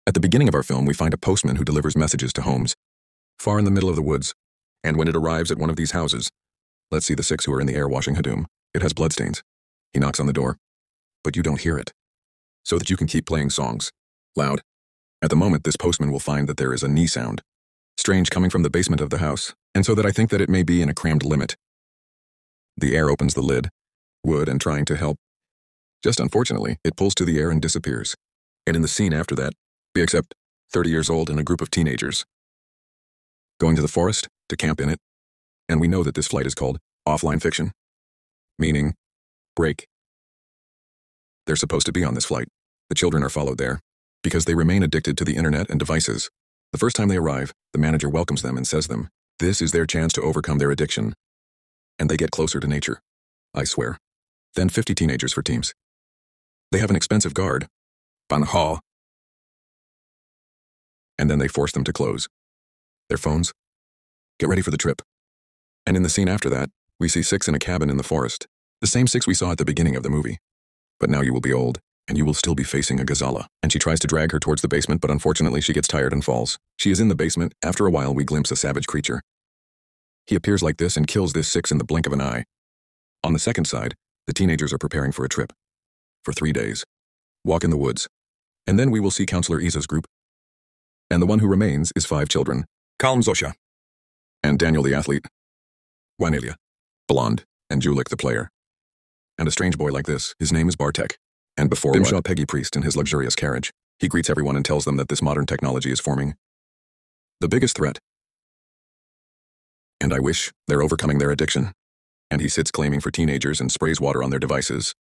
At the beginning of our film, we find a postman who delivers messages to homes, far in the middle of the woods. And when it arrives at one of these houses, let's see the 6 who are in the air washing Hadum. It has bloodstains. He knocks on the door, but you don't hear it, so that you can keep playing songs, loud. At the moment, this postman will find that there is a knee sound, strange, coming from the basement of the house, and so that I think that it may be in a crammed limit. The air opens the lid, wood, and trying to help. Just unfortunately, it pulls to the air and disappears. And in the scene after that, we accept 30 years old and a group of teenagers going to the forest to camp in it, and we know that this flight is called offline fiction, meaning break. They're supposed to be on this flight. The children are followed there because they remain addicted to the internet and devices. The first time they arrive, the manager welcomes them and says them, this is their chance to overcome their addiction. And they get closer to nature, I swear. Then 50 teenagers for teams. They have an expensive guard, Ban Hall. And then they force them to close their phones. Get ready for the trip. And in the scene after that, we see 6 in a cabin in the forest. The same 6 we saw at the beginning of the movie. But now you will be old, and you will still be facing a gazala. And she tries to drag her towards the basement, but unfortunately she gets tired and falls. She is in the basement. After a while, we glimpse a savage creature. He appears like this and kills this 6 in the blink of an eye. On the second side, the teenagers are preparing for a trip. For 3 days. Walk in the woods. And then we will see Counselor Isa's group. And the one who remains is 5 children. Calm Zosha. And Daniel the athlete. Wanelia. Blonde. And Julik the player. And a strange boy like this, his name is Bartek. And before Bimshaw Peggy Priest in his luxurious carriage, he greets everyone and tells them that this modern technology is forming the biggest threat. And I wish they're overcoming their addiction. And he sits claiming for teenagers and sprays water on their devices.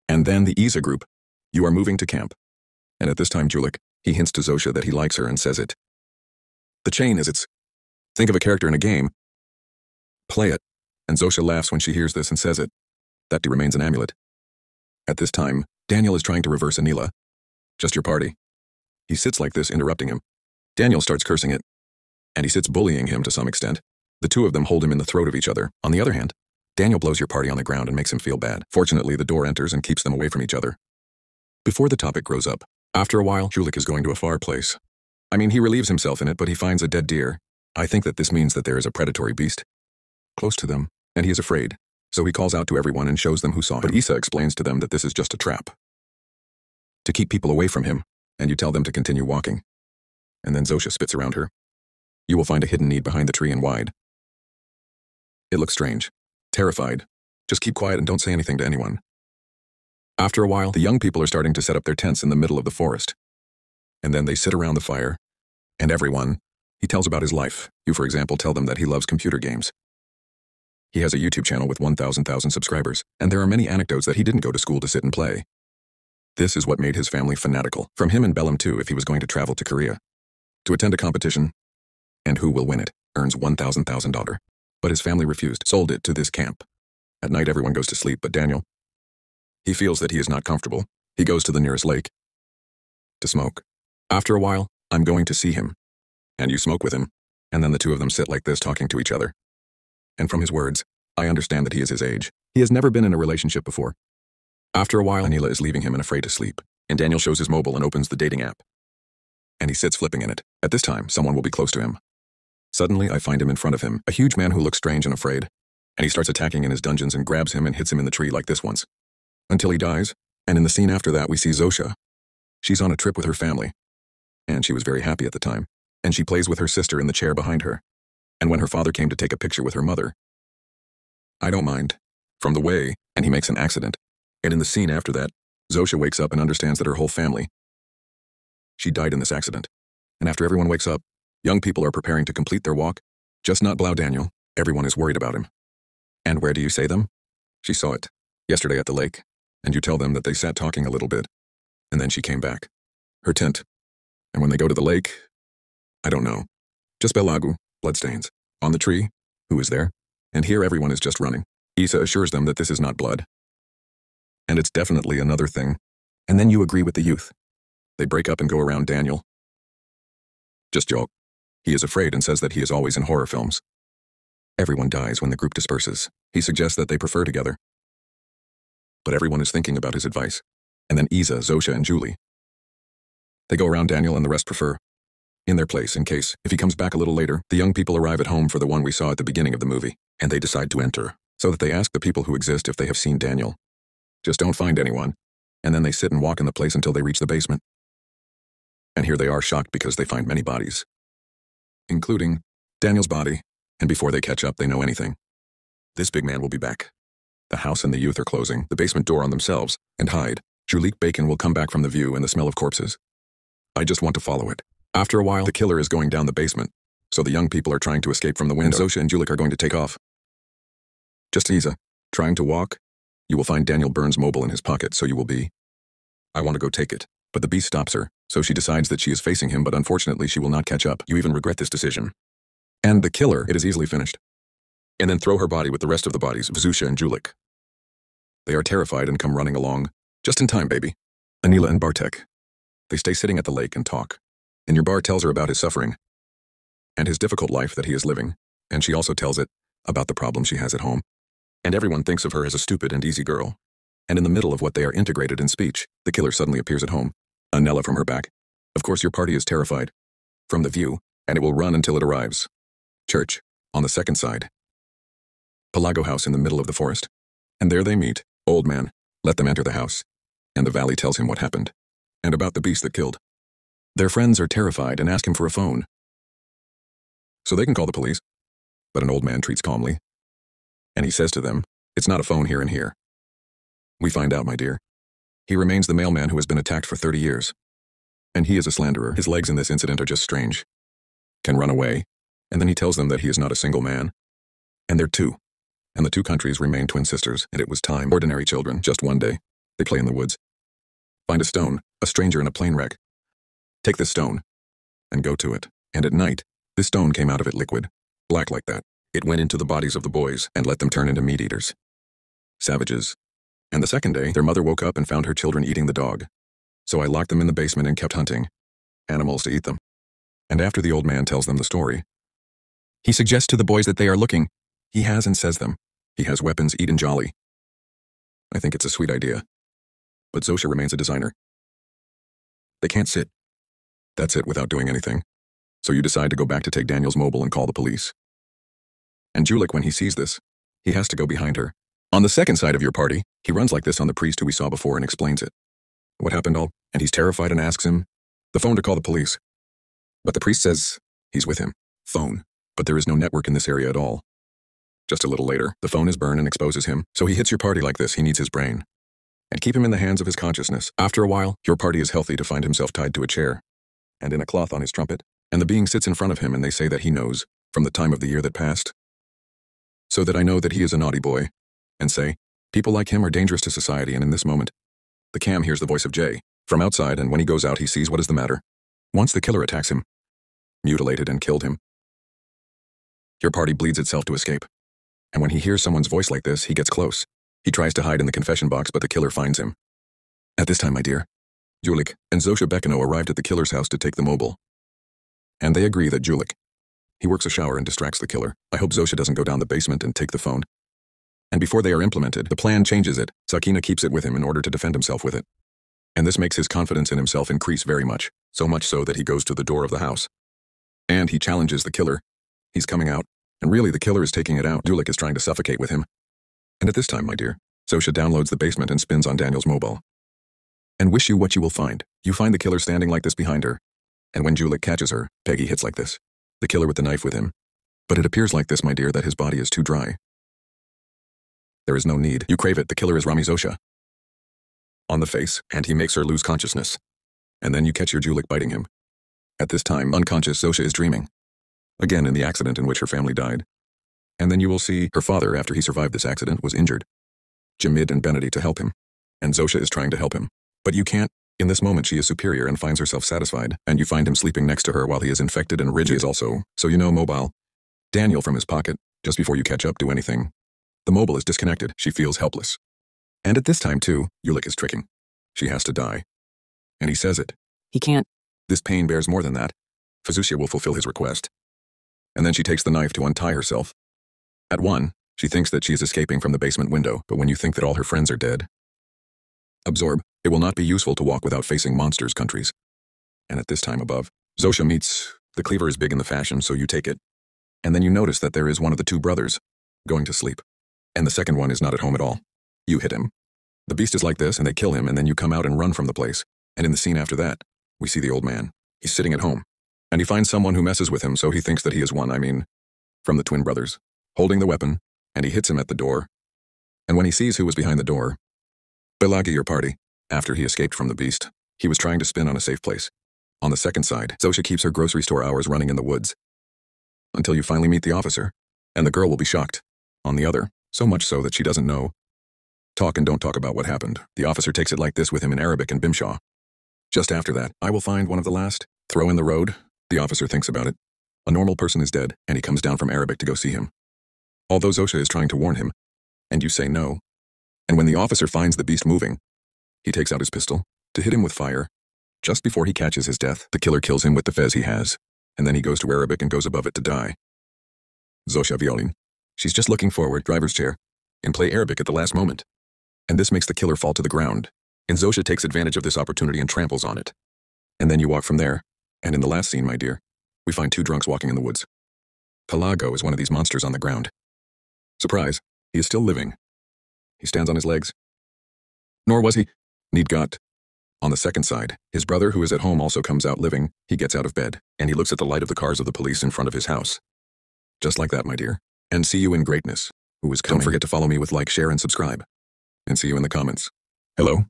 And then the Isa group, you are moving to camp. And at this time Julik, he hints to Zosha that he likes her and says it. The chain is its. Think of a character in a game. Play it. And Zosha laughs when she hears this and says it. That remains an amulet. At this time, Daniel is trying to reverse Anila. Just your party. He sits like this, interrupting him. Daniel starts cursing it. And he sits bullying him to some extent. The two of them hold him in the throat of each other. On the other hand, Daniel blows your party on the ground and makes him feel bad. Fortunately, the door enters and keeps them away from each other. Before the topic grows up, after a while, Julik is going to a far place. I mean, he relieves himself in it, but he finds a dead deer. I think that this means that there is a predatory beast close to them, and he is afraid. So he calls out to everyone and shows them who saw him. But Isa explains to them that this is just a trap to keep people away from him, and you tell them to continue walking. And then Zosha spits around her. You will find a hidden need behind the tree and wide. It looks strange. Terrified. Just keep quiet and don't say anything to anyone. After a while, the young people are starting to set up their tents in the middle of the forest. And then they sit around the fire. And everyone, he tells about his life. You, for example, tell them that he loves computer games. He has a YouTube channel with 1,000 subscribers, and there are many anecdotes that he didn't go to school to sit and play. This is what made his family fanatical. From him and Bellum too, if he was going to travel to Korea to attend a competition. And who will win it, earns $1,000. But his family refused, sold it to this camp. At night everyone goes to sleep, but Daniel, he feels that he is not comfortable. He goes to the nearest lake to smoke. After a while, I'm going to see him. And you smoke with him. And then the two of them sit like this talking to each other. And from his words, I understand that he is his age. He has never been in a relationship before. After a while, Anila is leaving him and afraid to sleep. And Daniel shows his mobile and opens the dating app. And he sits flipping in it. At this time, someone will be close to him. Suddenly, I find him in front of him, a huge man who looks strange and afraid. And he starts attacking in his dungeons and grabs him and hits him in the tree like this once. Until he dies. And in the scene after that, we see Zosha. She's on a trip with her family. And she was very happy at the time. And she plays with her sister in the chair behind her. And when her father came to take a picture with her mother, I don't mind. From the way, and he makes an accident. And in the scene after that, Zosha wakes up and understands that her whole family, she died in this accident. And after everyone wakes up, young people are preparing to complete their walk. Just not Blau Daniel. Everyone is worried about him. And where do you say them? She saw it. Yesterday at the lake. And you tell them that they sat talking a little bit. And then she came back. Her tent. And when they go to the lake, I don't know. Just Belagu, bloodstains. On the tree, who is there? And here everyone is just running. Isa assures them that this is not blood. And it's definitely another thing. And then you agree with the youth. They break up and go around Daniel. Just joke. He is afraid and says that he is always in horror films. Everyone dies when the group disperses. He suggests that they prefer together. But everyone is thinking about his advice. And then Isa, Zosha, and Julie. They go around Daniel and the rest prefer in their place in case, if he comes back a little later, the young people arrive at home for the one we saw at the beginning of the movie, and they decide to enter, so that they ask the people who exist if they have seen Daniel. Just don't find anyone, and then they sit and walk in the place until they reach the basement. And here they are shocked because they find many bodies, including Daniel's body, and before they catch up they know anything. This big man will be back. The house and the youth are closing the basement door on themselves and hide. Julik Bacon will come back from the view and the smell of corpses. I just want to follow it. After a while, the killer is going down the basement, so the young people are trying to escape from the window. And Zosha and Julik are going to take off. Just Isa, trying to walk. You will find Daniel Burns' mobile in his pocket, so you will be. I want to go take it, but the beast stops her, so she decides that she is facing him, but unfortunately she will not catch up. You even regret this decision. And the killer, it is easily finished. And then throw her body with the rest of the bodies of Zosha and Julik. They are terrified and come running along. Just in time, baby. Anila and Bartek. They stay sitting at the lake and talk. And Yurbar tells her about his suffering and his difficult life that he is living, and she also tells it about the problem she has at home. And everyone thinks of her as a stupid and easy girl. And in the middle of what they are integrated in speech, the killer suddenly appears at home. Anela from her back. Of course your party is terrified from the view, and it will run until it arrives. Church, on the second side. Pelago house in the middle of the forest. And there they meet. Old man, let them enter the house. And the valley tells him what happened. And about the beast that killed. Their friends are terrified and ask him for a phone, so they can call the police. But an old man treats calmly, and he says to them, it's not a phone here and here. We find out, my dear. He remains the mailman who has been attacked for 30 years. And he is a slanderer. His legs in this incident are just strange. Can run away, and then he tells them that he is not a single man. And they're two. And the two countries remain twin sisters, and it was time. Ordinary children, just one day. They play in the woods. Find a stone, a stranger in a plane wreck. Take this stone, and go to it. And at night, this stone came out of it liquid, black like that. It went into the bodies of the boys and let them turn into meat eaters. Savages. And the second day, their mother woke up and found her children eating the dog. So I locked them in the basement and kept hunting animals to eat them. And after the old man tells them the story, he suggests to the boys that they are looking. He has and says them. He has weapons, eat and jolly. I think it's a sweet idea. But Zosha remains a designer. They can't sit. That's it without doing anything. So you decide to go back to take Daniel's mobile and call the police. And Julik, when he sees this, he has to go behind her. On the second side of your party, he runs like this on the priest who we saw before and explains it. What happened all? And he's terrified and asks him the phone to call the police. But the priest says he's with him. Phone. But there is no network in this area at all. Just a little later, the phone is burned and exposes him, so he hits your party like this. He needs his brain. And keep him in the hands of his consciousness. After a while, your party is healthy to find himself tied to a chair and in a cloth on his trumpet, and the being sits in front of him and they say that he knows, from the time of the year that passed. So that I know that he is a naughty boy, and say, people like him are dangerous to society, and in this moment, the cam hears the voice of Jay from outside, and when he goes out he sees what is the matter. Once the killer attacks him, mutilated and killed him. Your party bleeds itself to escape. And when he hears someone's voice like this, he gets close. He tries to hide in the confession box, but the killer finds him. At this time, my dear, Julik and Zosha Bekino arrived at the killer's house to take the mobile. And they agree that Julik, he works a shower and distracts the killer. I hope Zosha doesn't go down the basement and take the phone. And before they are implemented, the plan changes it. Sakina keeps it with him in order to defend himself with it. And this makes his confidence in himself increase very much, so much so that he goes to the door of the house. And he challenges the killer. He's coming out, and really the killer is taking it out. Julik is trying to suffocate with him. And at this time, my dear, Zosha downloads the basement and spins on Daniel's mobile. And wish you what you will find. You find the killer standing like this behind her. And when Julik catches her, Peggy hits like this. The killer with the knife with him. But it appears like this, my dear, that his body is too dry. There is no need. You crave it. The killer is Rami Zosha. On the face, and he makes her lose consciousness. And then you catch your Julik biting him. At this time, unconscious Zosha is dreaming. Again in the accident in which her family died. And then you will see her father, after he survived this accident, was injured. Jamid and Benedy to help him. And Zosha is trying to help him. But you can't. In this moment she is superior and finds herself satisfied, and you find him sleeping next to her while he is infected and rigid. He is also, so you know, mobile. Daniel from his pocket, just before you catch up, do anything. The mobile is disconnected. She feels helpless. And at this time too, Julik is tricking. She has to die. And he says it. He can't. This pain bears more than that. Fazusia will fulfill his request. And then she takes the knife to untie herself. At one, she thinks that she is escaping from the basement window, but when you think that all her friends are dead, absorb. It will not be useful to walk without facing monsters' countries. And at this time above, Zosha meets, the cleaver is big in the fashion, so you take it. And then you notice that there is one of the two brothers going to sleep. And the second one is not at home at all. You hit him. The beast is like this, and they kill him, and then you come out and run from the place. And in the scene after that, we see the old man. He's sitting at home. And he finds someone who messes with him, so he thinks that he is one, from the twin brothers, holding the weapon, and he hits him at the door. And when he sees who was behind the door, Pelagi, your party, after he escaped from the beast, he was trying to spin on a safe place. On the second side, Zosha keeps her grocery store hours running in the woods. Until you finally meet the officer, and the girl will be shocked. On the other, so much so that she doesn't know. Talk and don't talk about what happened. The officer takes it like this with him in Arabic and Bimshaw. Just after that, I will find one of the last, throw in the road. The officer thinks about it. A normal person is dead, and he comes down from Arabic to go see him. Although Zosha is trying to warn him, and you say no. And when the officer finds the beast moving, he takes out his pistol to hit him with fire. Just before he catches his death, the killer kills him with the fez he has, and then he goes to Arabic and goes above it to die. Zosha Violin. She's just looking forward, driver's chair, and play Arabic at the last moment. And this makes the killer fall to the ground, and Zosha takes advantage of this opportunity and tramples on it. And then you walk from there, and in the last scene, my dear, we find two drunks walking in the woods. Pelago is one of these monsters on the ground. Surprise, he is still living. He stands on his legs. Nor was he. Need got. On the second side, his brother who is at home also comes out living. He gets out of bed, and he looks at the light of the cars of the police in front of his house. Just like that, my dear. And see you in greatness, who is coming. Don't forget to follow me with like, share, and subscribe. And see you in the comments. Hello?